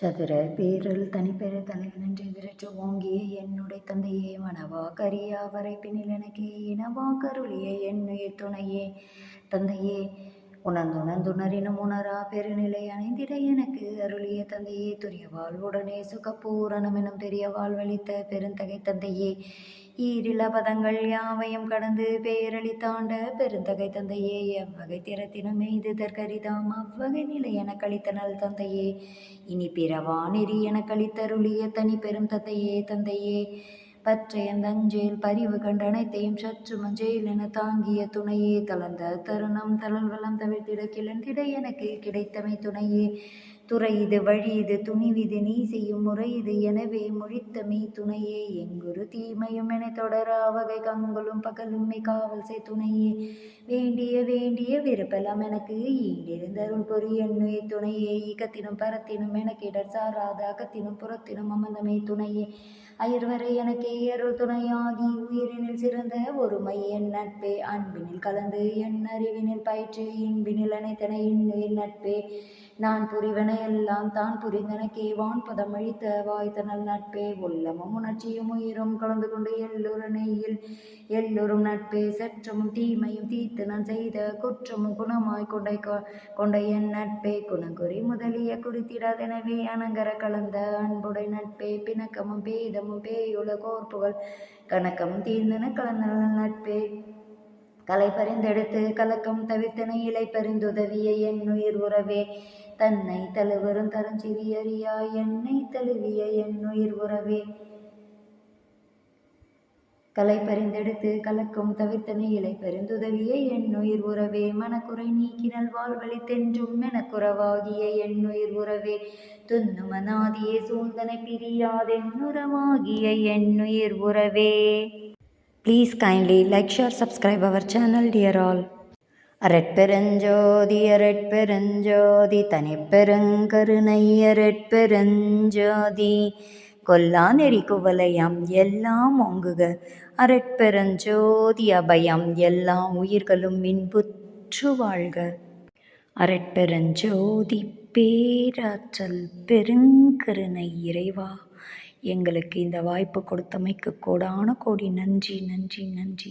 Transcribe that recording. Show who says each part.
Speaker 1: சதுர பேரல் தனிப்பெற தலைவனென்று விரற்று ஓங்கிய என்னுடைய தந்தையே மனவா கரியா வரைப்பினில் எனக்கே இனவா கருளிய என்னுயிர் துணையே தந்தையே உணர்ந்துணரினும் உணரா பெருநிலை அணைந்திட எனக்கு அருளிய தந்தையே துரிய வாழ்வுடனே சுகப்பூரணமெனும் பெரிய வாழ்வளித்த பெருந்தகை தந்தையே ஈரில பதங்கள் யாவையும் கடந்து பேரளித்தாண்ட பெருந்தகை தந்தையே எவ்வகை திறத்தினும் எய்து தற்கரிதாம் அவ்வகை நிலை என கழித்த நல் தந்தையே இனி பிறவா நெறி என கழித்தருளிய தனி பெரும் தந்தையே பற்றையந்தஞ்சேல் பரிவு கண்டு அனைத்தையும் சற்று மஞ்சேல் என தாங்கிய துணையே தளர்ந்த தருணம் தளர்வலம் தவிர்த்திட கிளந்திட எனக்கு கிடைத்தமை துணையே துறை இது வழி இது துணிவிது நீ செய்யும் முறை இது எனவே மொழித்தமை துணையே எங்குரு தீமையும் என தொடர வகை கங்களும் பகலும் காவல் செய் துணையே வேண்டிய விருப்பெல்லாம் எனக்கு ஈண்டிருந்தருள் பொறி என்னுயிர் துணையே இகத்தினும் பரத்தினும் எனக்கு இடர் சாராத அகத்தினும் புறத்தினும் அமர்ந்தமை துணையே அயர்வரை எனக்கு அருள் துணையாகி உயிரினில் சிறந்த ஒருமை என் நட்பே அன்பினில் கலந்து என் அறிவினில் பயிற்று இன்பினில் அனைத்தனை இன்னுயிர் நட்பே நான் புரிவன எல்லாம் தான் புரிந்தனக்கே வான் பதம் அழித்த வாய்த்தனல் நட்பே உள்ளமும் உணர்ச்சியும் உயிரும் கலந்து கொண்டு எல்லோரும் நட்பே சற்றமும் தீமையும் தீர்த்து நான் செய்த குற்றமும் குணமாய் கொண்ட என் நட்பே குணங்குறி முதலிய குறித்திடாதெனவே அனங்கர கலந்த அன்புடை நட்பே பிணக்கமும் பேதமும் பேயுல கோர்ப்புகள் கணக்கம் தீர்ந்தன கலந்த நட்பே கலை பறிந்தெடுத்து கலக்கம் தவிர்த்தனை இலை பறிந்துதவிய என்னுயிர் உறவே தன்னை தழுவரும் தரஞ்சிறியறியா என்னை தழுவிய என்னுயிர் உறவே கலை பறிந்தெடுத்து கலக்கம் தவிர்த்தனை இலை பரிந்துதவிய என்னுயிர் உறவே மனக்குறை நீக்கினல் வாழ்வழி தென்றும் மெனக்குறவாகிய என்னுயிர் உறவே துன்னுமனாதியே சூழ்ந்தனை பிரியாதென்னுறவாகிய என்னுயிர் உறவே. Please kindly like, share, subscribe our channel, dear all. அரட்பெருஞ்சோதி அரட்பெருஞ்சோதி தனிப்பெருங்கருணை அரட்பெருஞ்சோதி கொல்லா நெறி குவலயம் எல்லாம் ஓங்குக அரட்பெருஞ்சோதி அபயம் எல்லா உயிர்களும் இன்புற்று வாழ்க. அரட்பெருஞ்சோதி பேராற்றல் பெருங்கருணை இறைவா, எங்களுக்கு இந்த வாய்ப்பு கொடுத்தமைக்கு கோடான கோடி நன்றி நன்றி நன்றி.